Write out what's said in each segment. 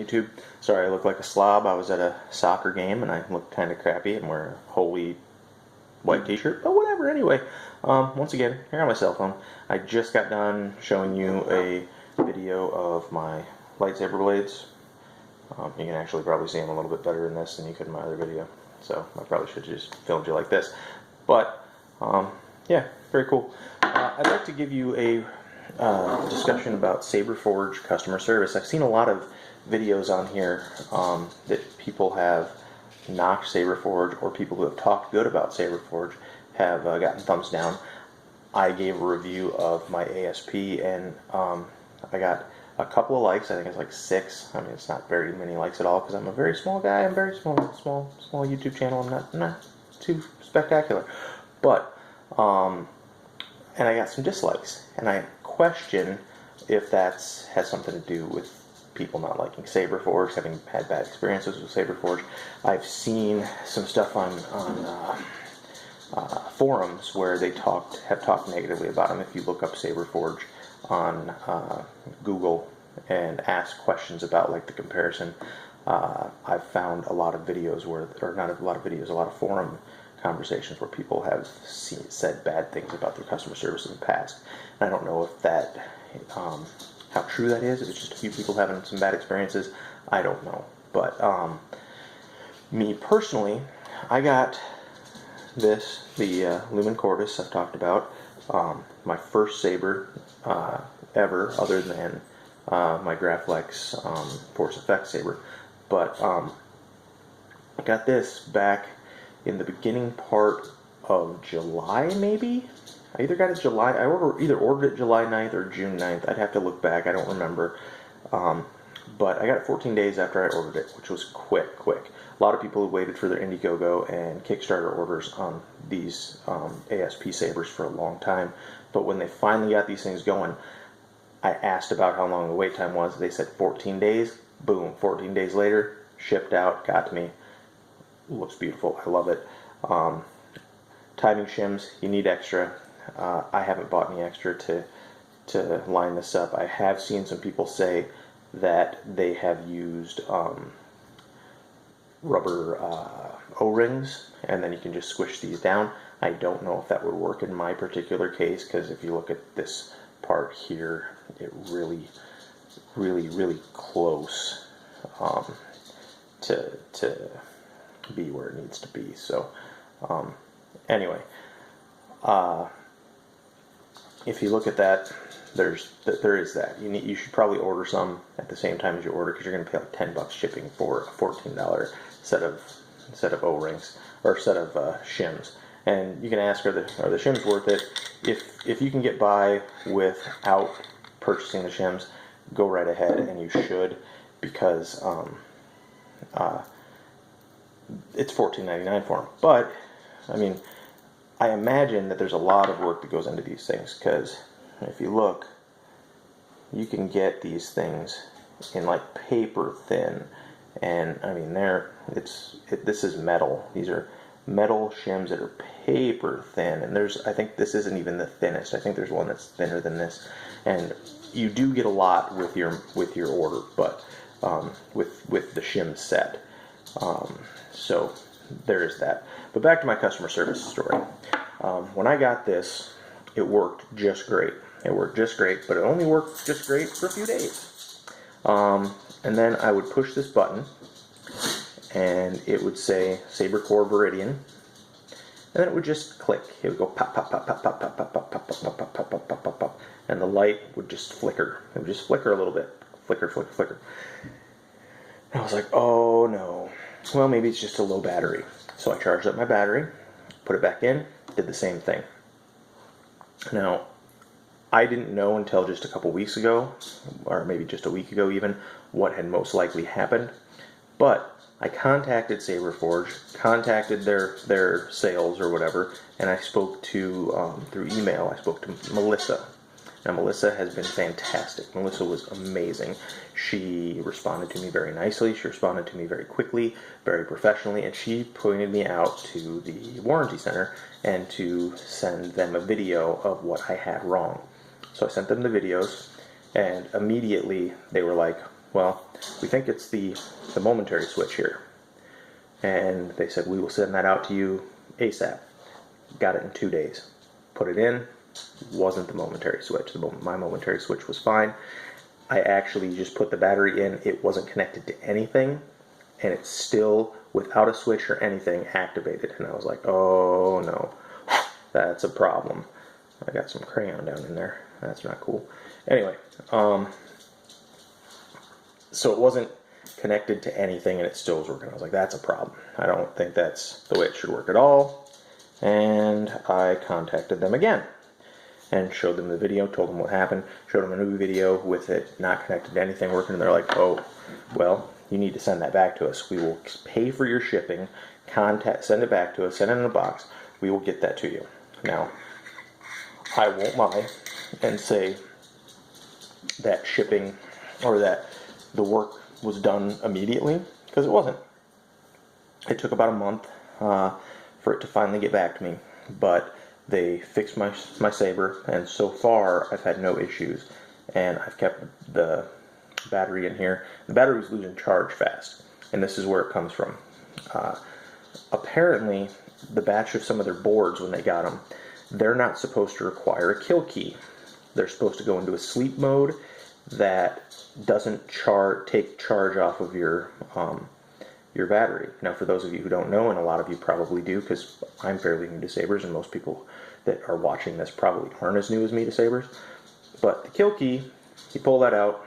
YouTube. Sorry I look like a slob. I was at a soccer game and I looked kind of crappy and wear a holy white t-shirt, but whatever. Anyway, once again, here on my cell phone, I just got done showing you a video of my lightsaber blades. You can actually probably see them a little bit better in this than you could in my other video, so I probably should have just filmed you like this. But yeah, very cool. I'd like to give you a discussion about Saberforge customer service. I've seen a lot of videos on here that people have knocked Saberforge, or people who have talked good about Saberforge have gotten thumbs down. I gave a review of my ASP and I got a couple of likes. I think it's like 6. I mean, it's not very many likes at all because I'm a very small guy. I'm very small YouTube channel. I'm not too spectacular, but and I got some dislikes, and I question if that's has something to do with people not liking Saberforge, having had bad experiences with Saberforge. I've seen some stuff on forums where they have talked negatively about them. If you look up Saberforge on Google and ask questions about like the comparison, I've found a lot of videos where, or not a lot of videos, a lot of forum conversations where people have said bad things about their customer service in the past. And I don't know if that, how true that is, if it's just a few people having some bad experiences, I don't know. But me personally, I got this, the Lumen Cordis I've talked about, my first saber ever, other than my Graflex Force Effects saber. But I got this back in the beginning part of July, maybe? I either got it July, I either ordered it July 9th or June 9th. I'd have to look back, I don't remember. But I got it 14 days after I ordered it, which was quick. A lot of people have waited for their Indiegogo and Kickstarter orders on these ASP sabers for a long time. But when they finally got these things going, I asked about how long the wait time was. They said 14 days. Boom, 14 days later, shipped out, got to me. Looks beautiful. I love it. Timing shims, you need extra. I haven't bought any extra to line this up. I have seen some people say that they have used rubber O-rings, and then you can just squish these down. I don't know if that would work in my particular case, because if you look at this part here, it really close to be where it needs to be. So anyway, if you look at that, there is that. You should probably order some at the same time as you order, because you're going to pay like $10 shipping for a $14 set of O-rings, or set of shims. And you can ask, are the shims worth it? If you can get by without purchasing the shims, go right ahead, and you should, because it's $14.99 for them. But I mean, I imagine that there's a lot of work that goes into these things, because if you look, you can get these things in like paper thin, and I mean this is metal. These are metal shims that are paper thin, and I think this isn't even the thinnest. I think there's one that's thinner than this, and you do get a lot with your order, but with the shim set. So there is that. But back to my customer service story. When I got this, it worked just great. It worked just great, but it only worked just great for a few days. And then I would push this button, and it would say Saber Core Viridian, and then it would just click. It would go pop, pop, pop, pop, pop, pop, pop, pop, pop, pop, pop, pop, pop, pop, pop, pop, and the light would just flicker. It would just flicker a little bit. Flicker, flicker, flicker. And I was like, oh no. Well, maybe it's just a low battery. So I charged up my battery, put it back in, did the same thing. Now, I didn't know until just a couple weeks ago, or maybe just a week ago even, what had most likely happened. But I contacted Saberforge, contacted their sales or whatever, and I spoke to, through email, I spoke to Melissa. Now, Melissa has been fantastic. Melissa was amazing. She responded to me very nicely. She responded to me very quickly, very professionally, and she pointed me out to the warranty center and to send them a video of what I had wrong. So I sent them the videos, and immediately they were like, well, we think it's the momentary switch here. And they said, we will send that out to you ASAP. Got it in 2 days. Put it in, wasn't the momentary switch. My momentary switch was fine. I actually just put the battery in, it wasn't connected to anything, and it's still, without a switch or anything, activated. And I was like, oh no, that's a problem. I got some crayon down in there. That's not cool. Anyway, so it wasn't connected to anything and it still was working. I was like, that's a problem. I don't think that's the way it should work at all. And I contacted them again and showed them the video, told them what happened, showed them a new video with it not connected to anything working, and they're like, oh, well, you need to send that back to us. We will pay for your shipping, send it back to us, send it in a box, we will get that to you. Now, I won't lie and say that shipping, or that the work was done immediately, because it wasn't. It took about a month for it to finally get back to me, but they fixed my Saber, and so far I've had no issues, and I've kept the battery in here. The battery was losing charge fast, and this is where it comes from. Apparently, the batch of some of their boards, when they got them, they're not supposed to require a kill key. They're supposed to go into a sleep mode that doesn't take charge off of your battery. Now, for those of you who don't know, and a lot of you probably do, because I'm fairly new to Sabers, and most people that are watching this probably aren't as new as me to Sabers, but the kill key, you pull that out,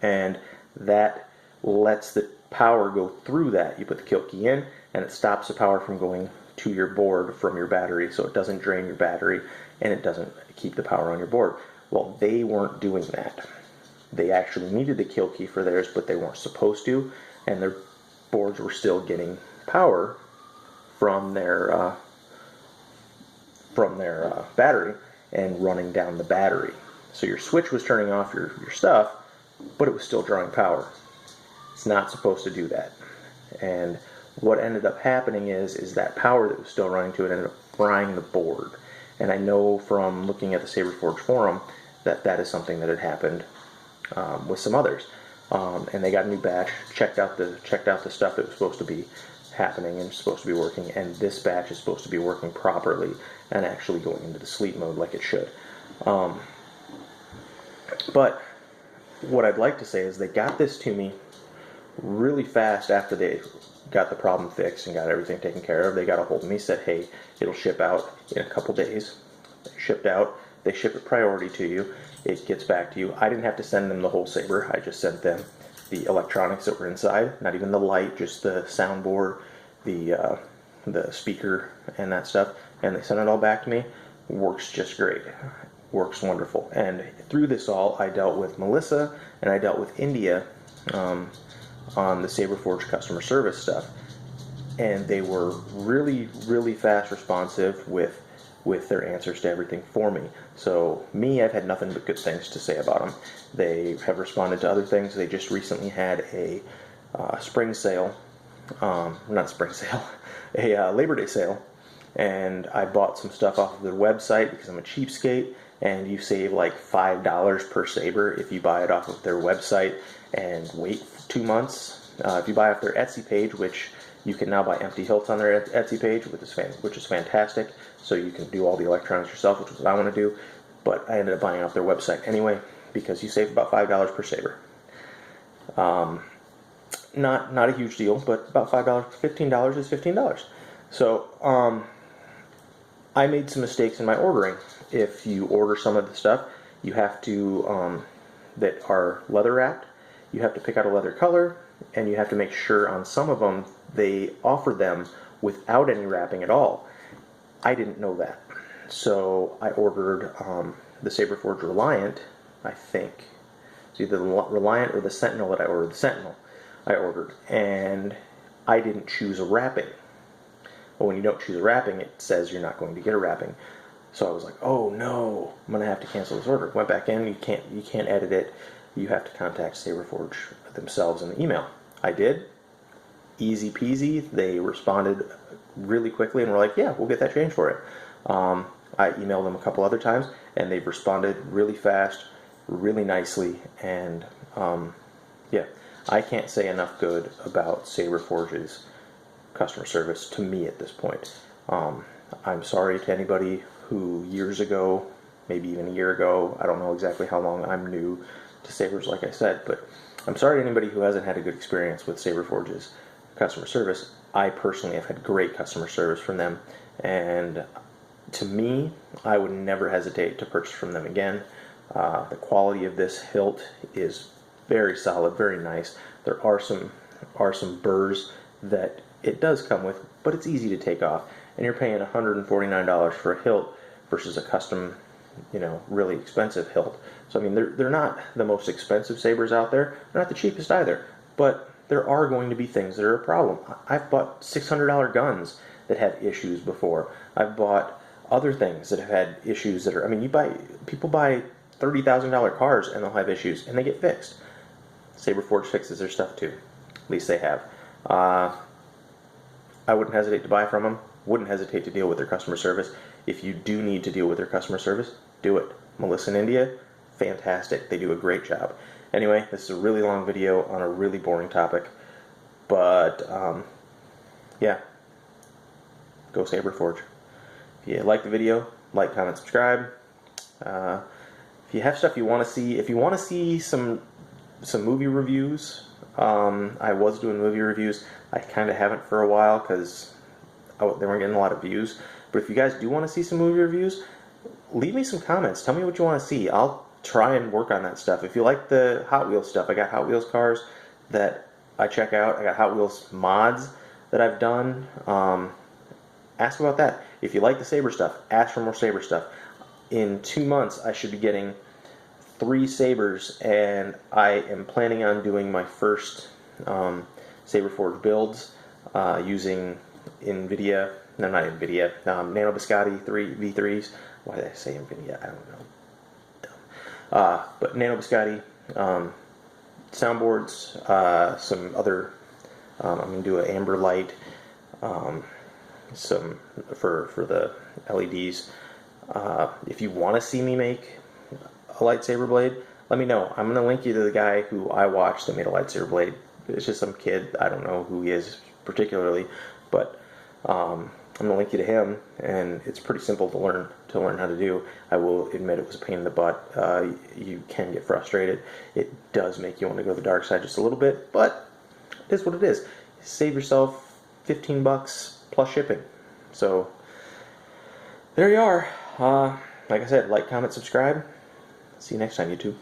and that lets the power go through that. You put the kill key in, and it stops the power from going to your board from your battery, so it doesn't drain your battery, and it doesn't keep the power on your board. Well, they weren't doing that. They actually needed the kill key for theirs, but they weren't supposed to, and their boards were still getting power from their battery and running down the battery. So your switch was turning off your stuff, but it was still drawing power. It's not supposed to do that. And what ended up happening is that power that was still running to it ended up frying the board. And I know from looking at the Saberforge forum that that is something that had happened with some others. And they got a new batch, checked out the stuff that was supposed to be happening and supposed to be working, and this batch is supposed to be working properly and actually going into the sleep mode like it should. But what I'd like to say is they got this to me really fast after they got the problem fixed and got everything taken care of. They got a hold of me, said, hey, it'll ship out in a couple days. It shipped out. They ship it priority to you. It gets back to you. I didn't have to send them the whole Saber. I just sent them the electronics that were inside, not even the light, just the soundboard, the speaker, and that stuff. And they sent it all back to me. Works just great. Works wonderful. And through this all, I dealt with Melissa and I dealt with India on the Saberforge customer service stuff. And they were really, really fast responsive with their answers to everything for me. So me, I've had nothing but good things to say about them. They have responded to other things. They just recently had a spring sale, not spring sale, a Labor Day sale, and I bought some stuff off of their website because I'm a cheapskate, and you save like $5 per Saber if you buy it off of their website and wait 2 months. If you buy off their Etsy page, which you can now buy empty hilts on their Etsy page, which is fantastic. So you can do all the electronics yourself, which is what I want to do. But I ended up buying off their website anyway because you save about $5 per Saber. Not a huge deal, but about $5, $15 is $15. So I made some mistakes in my ordering. If you order some of the stuff, you have to that are leather wrapped. You have to pick out a leather color, and you have to make sure on some of them they offer them without any wrapping at all. I didn't know that, so I ordered the Saberforge Reliant. I think it's either the Reliant or the Sentinel that I ordered. The Sentinel I ordered, and I didn't choose a wrapping. Well, when you don't choose a wrapping, it says you're not going to get a wrapping. So I was like, oh no, I'm gonna have to cancel this order. Went back in. You can't edit it. You have to contact Saberforge themselves in the email. I did. Easy peasy. They responded really quickly and were like, yeah, we'll get that changed for it. I emailed them a couple other times, and they've responded really fast, really nicely, and yeah, I can't say enough good about Saberforge's customer service to me at this point. I'm sorry to anybody who years ago, maybe even a year ago, I don't know exactly how long, I'm new to Sabers, like I said, but I'm sorry to anybody who hasn't had a good experience with Saberforge's customer service. I personally have had great customer service from them, and to me, I would never hesitate to purchase from them again. The quality of this hilt is very solid, very nice. There are some burrs that it does come with, but it's easy to take off. And you're paying $149 for a hilt versus a custom, really expensive hilt. So I mean, they're not the most expensive sabers out there. They're not the cheapest either. But there are going to be things that are a problem. I've bought $600 guns that have issues before. I've bought other things that have had issues that are. I mean, people buy $30,000 cars and they'll have issues and they get fixed. Saberforge fixes their stuff too. At least they have. I wouldn't hesitate to buy from them. Wouldn't hesitate to deal with their customer service. If you do need to deal with their customer service, do it. Melissa in India, fantastic. They do a great job. Anyway, this is a really long video on a really boring topic. But, yeah. Go Saberforge. If you like the video, like, comment, subscribe. If you have stuff you want to see, if you want to see some movie reviews, I was doing movie reviews. I kind of haven't for a while because they weren't getting a lot of views. But if you guys do want to see some movie reviews, leave me some comments. Tell me what you want to see. I'll try and work on that stuff. If you like the Hot Wheels stuff, I got Hot Wheels cars that I check out. I got Hot Wheels mods that I've done. Ask about that. If you like the Saber stuff, ask for more Saber stuff. In 2 months, I should be getting 3 Sabers, and I am planning on doing my first Saberforge builds using NVIDIA, no, not NVIDIA, Nano Biscotti V3s. Why did I say NVIDIA? I don't know. Dumb. But Nano Biscotti soundboards, some other, I'm going to do an amber light, some for the LEDs. If you want to see me make a lightsaber blade, let me know. I'm going to link you to the guy who I watched that made a lightsaber blade. It's just some kid. I don't know who he is particularly, but I'm going to link you to him, and it's pretty simple to learn how to do. I will admit it was a pain in the butt. You can get frustrated. It does make you want to go to the dark side just a little bit, but it is what it is. Save yourself $15 plus shipping. So there you are. Like I said, like, comment, subscribe. See you next time, YouTube.